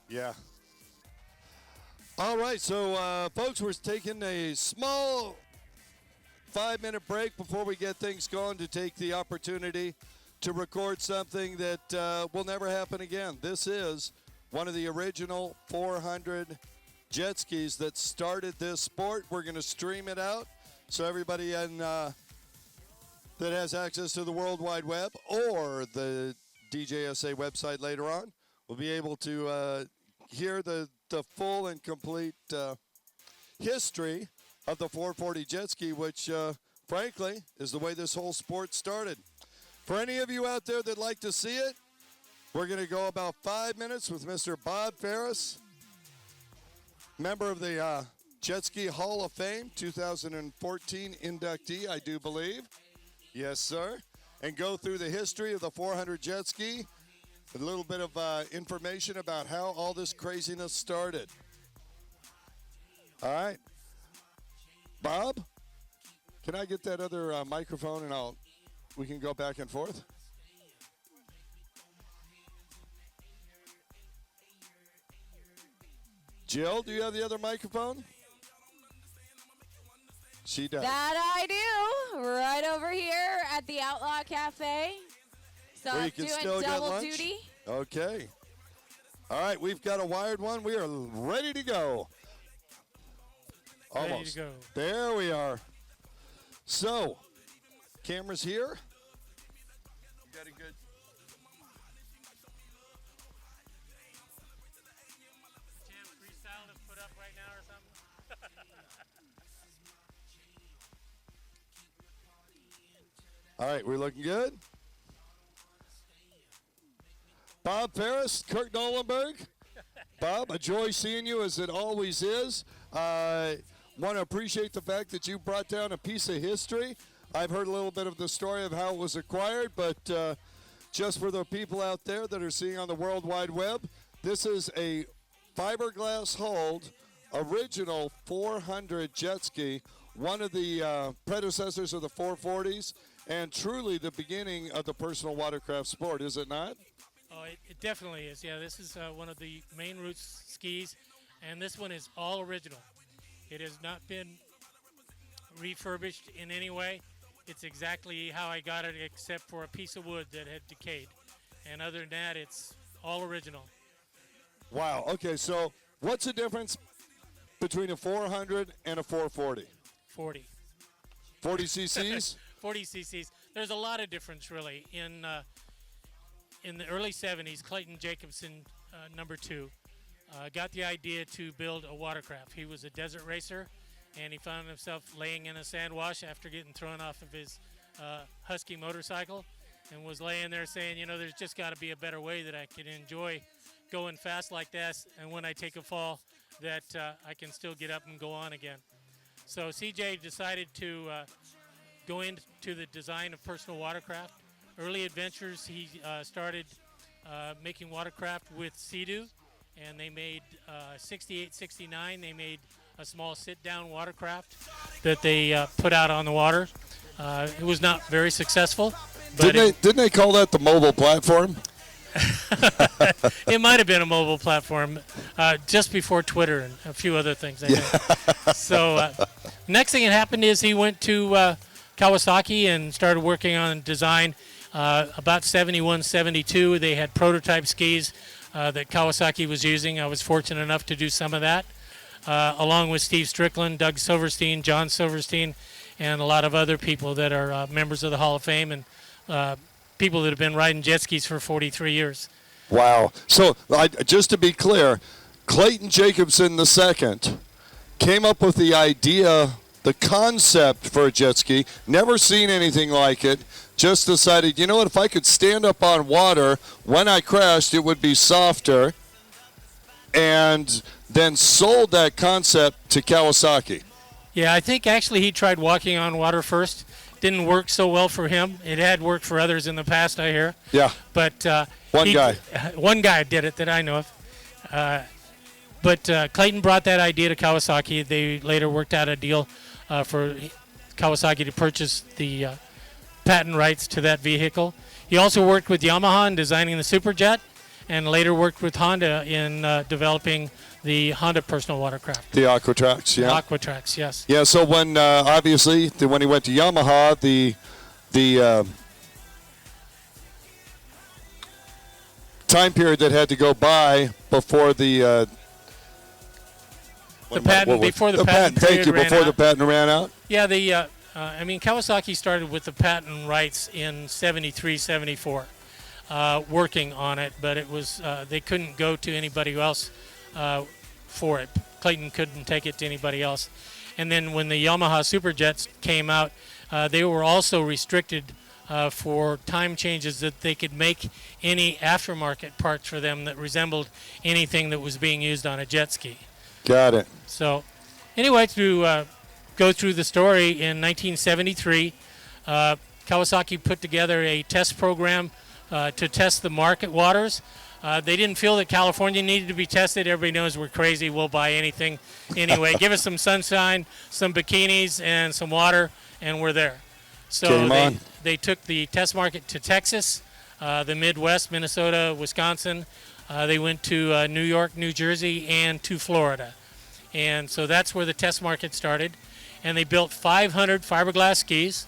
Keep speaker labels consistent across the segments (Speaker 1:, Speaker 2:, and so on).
Speaker 1: Yeah. All right, so folks, we're taking a small 5-minute break before we get things going to take the opportunity to record something that will never happen again. This is one of the original 400 jet skis that started this sport. We're going to stream it out so everybody that has access to the World Wide Web or the DJSA website later on will be able to hear the full and complete history of the 440 jet ski, which, frankly, is the way this whole sport started. For any of you out there that like to see it, we're going to go about 5 minutes with Mr. Bob Phares, member of the Jet Ski Hall of Fame, 2014 inductee, I do believe. Yes, sir. And go through the history of the 400 jet ski, a little bit of information about how all this craziness started. All right. Bob, can I get that other microphone and we can go back and forth? Jill, do you have the other microphone? She does.
Speaker 2: That I do, right over here at the Outlaw Cafe. So
Speaker 1: Where you
Speaker 2: I'm
Speaker 1: can
Speaker 2: doing
Speaker 1: still get
Speaker 2: double
Speaker 1: lunch?
Speaker 2: duty.
Speaker 1: Okay. All right, we've got a wired one. We are ready to go. Almost.
Speaker 3: Ready to go.
Speaker 1: There we are. So, cameras here. You got a good.
Speaker 3: Freestyle to put up right now or something?
Speaker 1: All right, we're looking good. Bob Phares, Kirk Nolenberg. Bob, a joy seeing you as it always is. Want to appreciate the fact that you brought down a piece of history. I've heard a little bit of the story of how it was acquired, but just for the people out there that are seeing on the World Wide Web, this is a fiberglass hulled original 400 jet ski, one of the predecessors of the 440s, and truly the beginning of the personal watercraft sport, is it not?
Speaker 3: Oh, it definitely is. Yeah, this is one of the main roots skis, and this one is all original. It has not been refurbished in any way. It's exactly how I got it, except for a piece of wood that had decayed. And other than that, it's all original.
Speaker 1: Wow. Okay, so what's the difference between a 400 and a 440?
Speaker 3: 40.
Speaker 1: 40 cc's?
Speaker 3: 40 cc's. There's a lot of difference, really. In the early 70s, Clayton Jacobson, number 2, got the idea to build a watercraft. He was a desert racer, and he found himself laying in a sand wash after getting thrown off of his Husky motorcycle, and was laying there saying, there's just got to be a better way that I can enjoy going fast like this, and when I take a fall, that I can still get up and go on again. So CJ decided to go into the design of personal watercraft. Early adventures, he started making watercraft with Sea-Doo, and they made 68, 69. They made a small sit-down watercraft that they put out on the water. It was not very successful. But
Speaker 1: Didn't they call that the mobile platform?
Speaker 3: It might have been a mobile platform just before Twitter and a few other things, I think. So next thing that happened is he went to Kawasaki and started working on design. About 71, 72, they had prototype skis that Kawasaki was using. I was fortunate enough to do some of that, along with Steve Strickland, Doug Silverstein, John Silverstein, and a lot of other people that are members of the Hall of Fame and people that have been riding jet skis for 43 years.
Speaker 1: Wow. So just to be clear, Clayton Jacobson II came up with the idea, the concept for a jet ski, never seen anything like it, just decided, you know what, if I could stand up on water, when I crashed, it would be softer, and then sold that concept to Kawasaki.
Speaker 3: Yeah, I think actually he tried walking on water first. Didn't work so well for him. It had worked for others in the past, I hear.
Speaker 1: Yeah.
Speaker 3: But
Speaker 1: One guy
Speaker 3: did it that I know of. But Clayton brought that idea to Kawasaki. They later worked out a deal for Kawasaki to purchase the patent rights to that vehicle. He also worked with Yamaha in designing the Superjet, and later worked with Honda in developing the Honda personal watercraft.
Speaker 1: The Aquatrax, yeah.
Speaker 3: Aquatrax, yes.
Speaker 1: Yeah, so when, obviously, when he went to Yamaha, the time period that had to go by before the
Speaker 3: patent, before the patent
Speaker 1: Thank you, before the patent ran out.
Speaker 3: Yeah, I mean, Kawasaki started with the patent rights in 73, 74, working on it, but it was they couldn't go to anybody else for it. Clayton couldn't take it to anybody else. And then when the Yamaha Superjets came out, they were also restricted for time changes that they could make any aftermarket parts for them that resembled anything that was being used on a jet ski.
Speaker 1: Got it.
Speaker 3: So anyway, to go through the story, in 1973, Kawasaki put together a test program to test the market waters. They didn't feel that California needed to be tested. Everybody knows we're crazy. We'll buy anything anyway. Give us some sunshine, some bikinis, and some water, and we're there. So they took the test market to Texas, the Midwest, Minnesota, Wisconsin. They went to New York, New Jersey, and to Florida. And so that's where the test market started. And they built 500 fiberglass skis.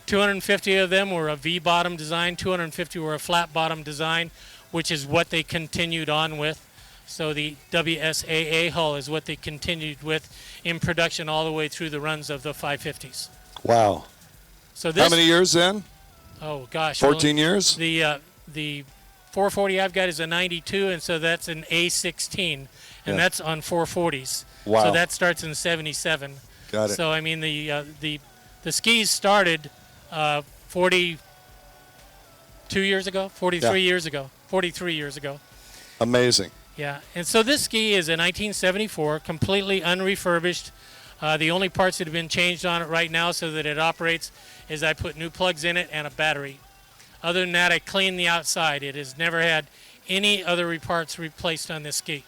Speaker 3: 250 of them were a V-bottom design. 250 were a flat-bottom design, which is what they continued on with. So the WSAA hull is what they continued with in production all the way through the runs of the 550s.
Speaker 1: Wow.
Speaker 3: So this,
Speaker 1: how many years then?
Speaker 3: Oh, gosh.
Speaker 1: 14 years?
Speaker 3: The 440 I've got is a 92, and so that's an A16, and that's on 440s.
Speaker 1: Wow.
Speaker 3: So that starts in 77.
Speaker 1: Got it.
Speaker 3: So, I mean, the skis started 42 years ago, 43 years ago, 43 years ago.
Speaker 1: Amazing.
Speaker 3: Yeah, and so this ski is a 1974, completely unrefurbished. The only parts that have been changed on it right now so that it operates is I put new plugs in it and a battery. Other than that, I cleaned the outside. It has never had any other parts replaced on this ski.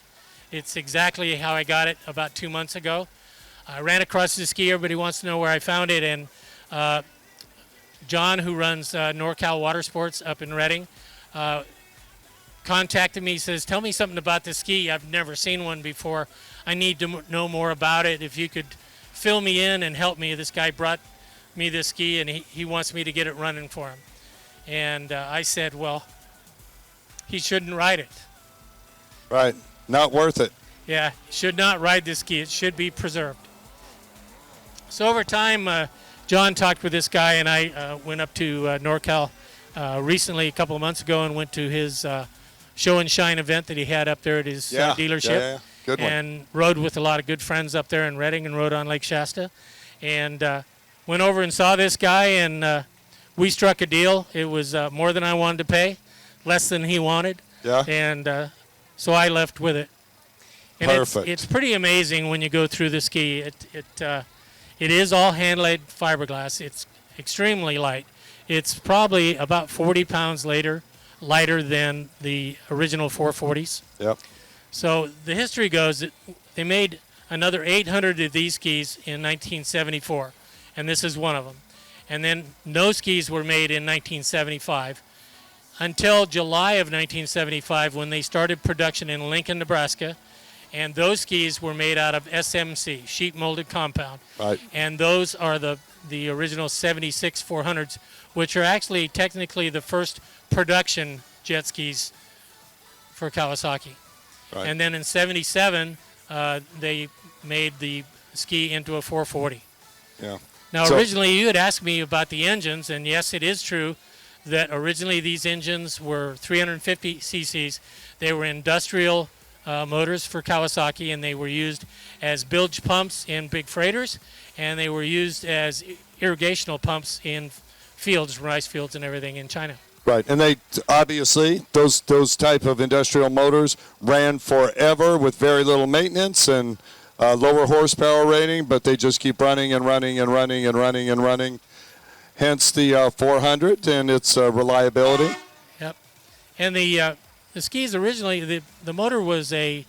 Speaker 3: It's exactly how I got it about 2 months ago. I ran across the ski. Everybody wants to know where I found it, and John, who runs NorCal Water Sports up in Redding, contacted me. He says, tell me something about this ski. I've never seen one before. I need to know more about it. If you could fill me in and help me. This guy brought me this ski, and he wants me to get it running for him. And I said, well, he shouldn't ride it.
Speaker 1: Right. Not worth it.
Speaker 3: Yeah, should not ride this ski. It should be preserved. So over time, John talked with this guy, and I went up to NorCal recently, a couple of months ago, and went to his show and shine event that he had up there at his dealership.
Speaker 1: Yeah. Good one.
Speaker 3: And rode with a lot of good friends up there in Redding and rode on Lake Shasta. And went over and saw this guy, and we struck a deal. It was more than I wanted to pay, less than he wanted.
Speaker 1: Yeah.
Speaker 3: And so I left with it. And
Speaker 1: Perfect.
Speaker 3: It's pretty amazing when you go through the ski. It is all hand-laid fiberglass. It's extremely light. It's probably about 40 pounds lighter than the original 440s.
Speaker 1: Yep.
Speaker 3: So the history goes that they made another 800 of these skis in 1974, and this is one of them. And then no skis were made in 1975 until July of 1975 when they started production in Lincoln, Nebraska. And those skis were made out of SMC, sheet molded compound.
Speaker 1: Right.
Speaker 3: And those are the original 76 400s, which are actually technically the first production jet skis for Kawasaki.
Speaker 1: Right.
Speaker 3: And then in 77, they made the ski into a 440.
Speaker 1: Yeah.
Speaker 3: Now, originally, you had asked me about the engines, and yes, it is true that originally these engines were 350 cc's. They were industrial motors for Kawasaki, and they were used as bilge pumps in big freighters, and they were used as irrigational pumps in fields, rice fields, and everything in China.
Speaker 1: Right, and they obviously those type of industrial motors ran forever with very little maintenance and lower horsepower rating, but they just keep running and running and running and running and running. Hence the 400 and its reliability.
Speaker 3: Yep, and the skis originally the motor was a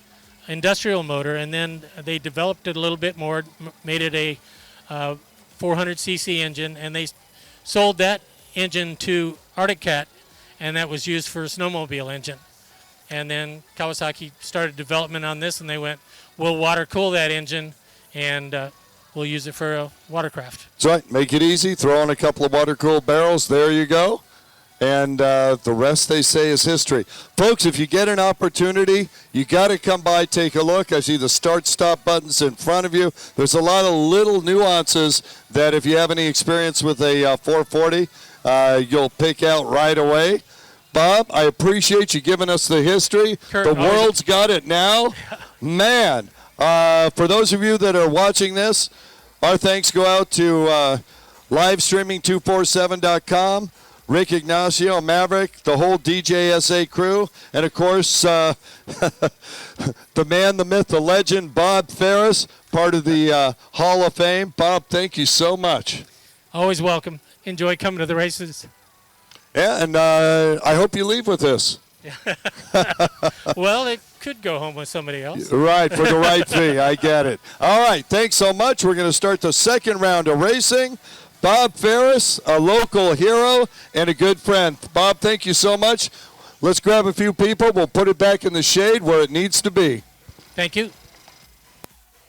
Speaker 3: industrial motor, and then they developed it a little bit more, made it a 400 cc engine, and they sold that engine to Arctic Cat, and that was used for a snowmobile engine. And then Kawasaki started development on this, and they went, we'll water cool that engine, and we'll use it for a watercraft.
Speaker 1: That's right. Make it easy. Throw in a couple of water-cooled barrels. There you go. And the rest, they say, is history. Folks, if you get an opportunity, you got to come by, take a look. I see the start-stop buttons in front of you. There's a lot of little nuances that if you have any experience with a 440, you'll pick out right away. Bob, I appreciate you giving us the history.
Speaker 3: Kurt,
Speaker 1: the world's got it now. Man, for those of you that are watching this, our thanks go out to livestreaming247.com, Rick Ignacio, Maverick, the whole DJSA crew, and, of course, the man, the myth, the legend, Bob Phares, part of the Hall of Fame. Bob, thank you so much.
Speaker 3: Always welcome. Enjoy coming to the races.
Speaker 1: Yeah, and I hope you leave with this.
Speaker 3: Well, it could go home with somebody else.
Speaker 1: Right, for the right fee. I get it. All right, thanks so much. We're going to start the second round of racing. Bob Phares, a local hero and a good friend. Bob, thank you so much. Let's grab a few people. We'll put it back in the shade where it needs to be.
Speaker 3: Thank you.